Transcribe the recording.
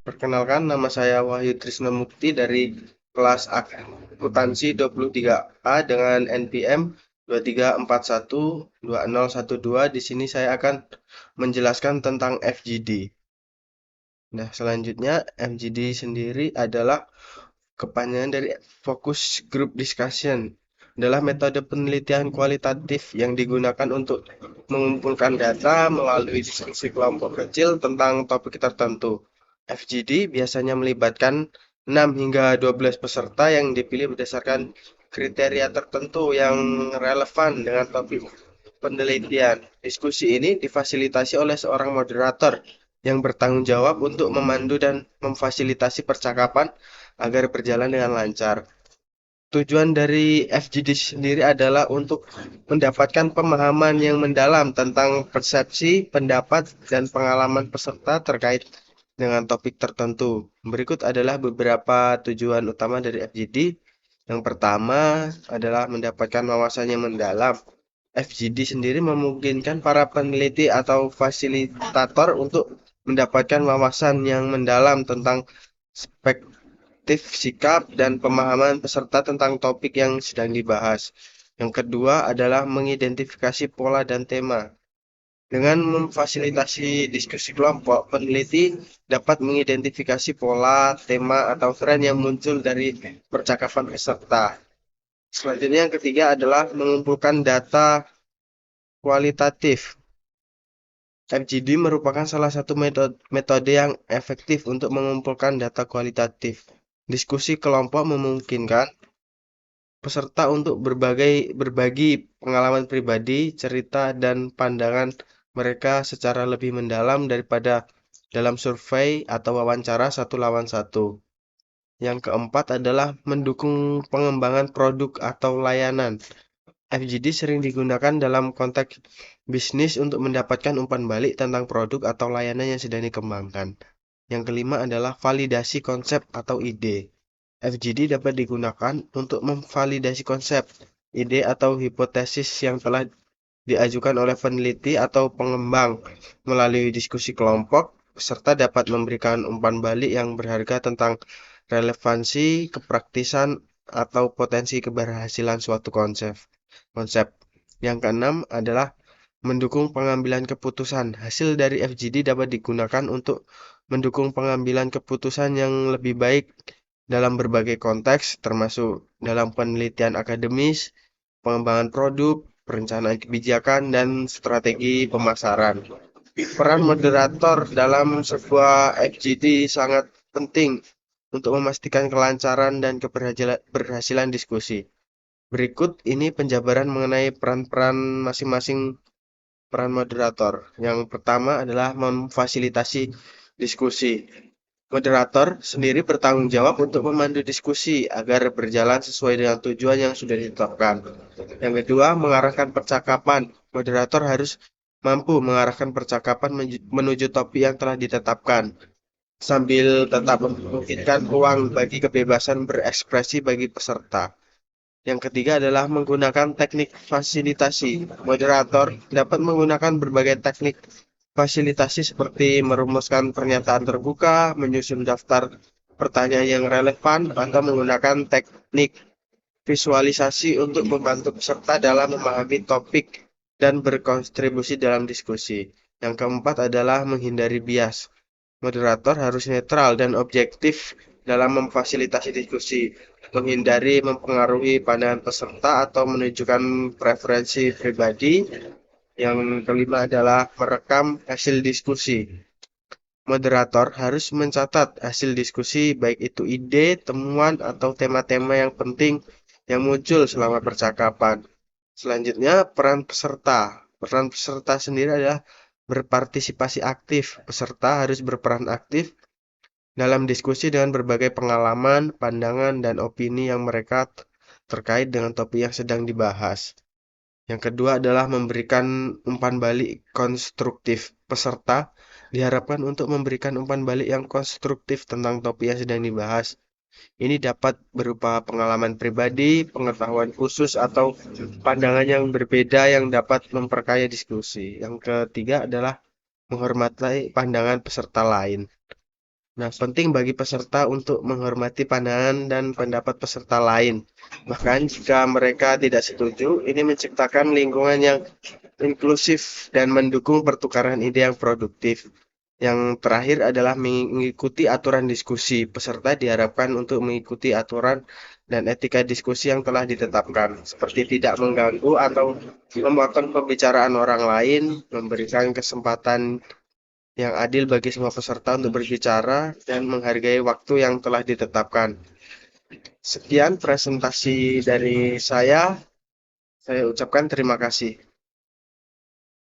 Perkenalkan, nama saya Wahyu Trisnamukti dari kelas akuntansi 23A dengan NPM 23412012. Di sini saya akan menjelaskan tentang FGD. Nah, selanjutnya FGD sendiri adalah kepanjangan dari Focus Group Discussion. Adalah metode penelitian kualitatif yang digunakan untuk mengumpulkan data melalui diskusi kelompok kecil tentang topik tertentu. FGD biasanya melibatkan 6 hingga 12 peserta yang dipilih berdasarkan kriteria tertentu yang relevan dengan topik penelitian. Diskusi ini difasilitasi oleh seorang moderator yang bertanggung jawab untuk memandu dan memfasilitasi percakapan agar berjalan dengan lancar. Tujuan dari FGD sendiri adalah untuk mendapatkan pemahaman yang mendalam tentang persepsi, pendapat, dan pengalaman peserta terkait dengan topik tertentu. Berikut adalah beberapa tujuan utama dari FGD. Yang pertama adalah mendapatkan wawasan yang mendalam. FGD sendiri memungkinkan para peneliti atau fasilitator untuk mendapatkan wawasan yang mendalam tentang perspektif, sikap, dan pemahaman peserta tentang topik yang sedang dibahas. Yang kedua adalah mengidentifikasi pola dan tema. Dengan memfasilitasi diskusi kelompok, peneliti dapat mengidentifikasi pola, tema, atau tren yang muncul dari percakapan peserta. Selanjutnya yang ketiga adalah mengumpulkan data kualitatif. FGD merupakan salah satu metode yang efektif untuk mengumpulkan data kualitatif. Diskusi kelompok memungkinkan peserta untuk berbagi pengalaman pribadi, cerita, dan pandangan mereka secara lebih mendalam daripada dalam survei atau wawancara satu lawan satu. Yang keempat adalah mendukung pengembangan produk atau layanan. FGD sering digunakan dalam konteks bisnis untuk mendapatkan umpan balik tentang produk atau layanan yang sedang dikembangkan. Yang kelima adalah validasi konsep atau ide. FGD dapat digunakan untuk memvalidasi konsep, ide atau hipotesis yang telah diajukan oleh peneliti atau pengembang. Melalui diskusi kelompok, peserta dapat memberikan umpan balik yang berharga tentang relevansi, kepraktisan, atau potensi keberhasilan suatu konsep. Yang keenam adalah mendukung pengambilan keputusan. Hasil dari FGD dapat digunakan untuk mendukung pengambilan keputusan yang lebih baik dalam berbagai konteks, termasuk dalam penelitian akademis, pengembangan produk, perencanaan kebijakan, dan strategi pemasaran. Peran moderator dalam sebuah FGD sangat penting untuk memastikan kelancaran dan keberhasilan diskusi. Berikut ini penjabaran mengenai peran-peran masing-masing peran moderator. Yang pertama adalah memfasilitasi diskusi. Moderator sendiri bertanggung jawab untuk memandu diskusi agar berjalan sesuai dengan tujuan yang sudah ditetapkan. Yang kedua, mengarahkan percakapan. Moderator harus mampu mengarahkan percakapan menuju topik yang telah ditetapkan, sambil tetap memungkinkan ruang bagi kebebasan berekspresi bagi peserta. Yang ketiga adalah menggunakan teknik fasilitasi. Moderator dapat menggunakan berbagai teknik fasilitasi seperti merumuskan pernyataan terbuka, menyusun daftar pertanyaan yang relevan, atau menggunakan teknik visualisasi untuk membantu peserta dalam memahami topik dan berkontribusi dalam diskusi. Yang keempat adalah menghindari bias. Moderator harus netral dan objektif dalam memfasilitasi diskusi, menghindari mempengaruhi pandangan peserta atau menunjukkan preferensi pribadi. Yang kelima adalah merekam hasil diskusi. Moderator harus mencatat hasil diskusi, baik itu ide, temuan, atau tema-tema yang penting yang muncul selama percakapan. Selanjutnya, peran peserta. Peran peserta sendiri adalah berpartisipasi aktif. Peserta harus berperan aktif dalam diskusi dengan berbagai pengalaman, pandangan, dan opini yang mereka terkait dengan topik yang sedang dibahas. Yang kedua adalah memberikan umpan balik konstruktif. Peserta diharapkan untuk memberikan umpan balik yang konstruktif tentang topik yang sedang dibahas. Ini dapat berupa pengalaman pribadi, pengetahuan khusus, atau pandangan yang berbeda yang dapat memperkaya diskusi. Yang ketiga adalah menghormati pandangan peserta lain. Nah, penting bagi peserta untuk menghormati pandangan dan pendapat peserta lain. Bahkan jika mereka tidak setuju, ini menciptakan lingkungan yang inklusif dan mendukung pertukaran ide yang produktif. Yang terakhir adalah mengikuti aturan diskusi. Peserta diharapkan untuk mengikuti aturan dan etika diskusi yang telah ditetapkan, seperti tidak mengganggu atau memotong pembicaraan orang lain, memberikan kesempatan yang adil bagi semua peserta untuk berbicara, dan menghargai waktu yang telah ditetapkan. Sekian presentasi dari saya. Saya ucapkan terima kasih.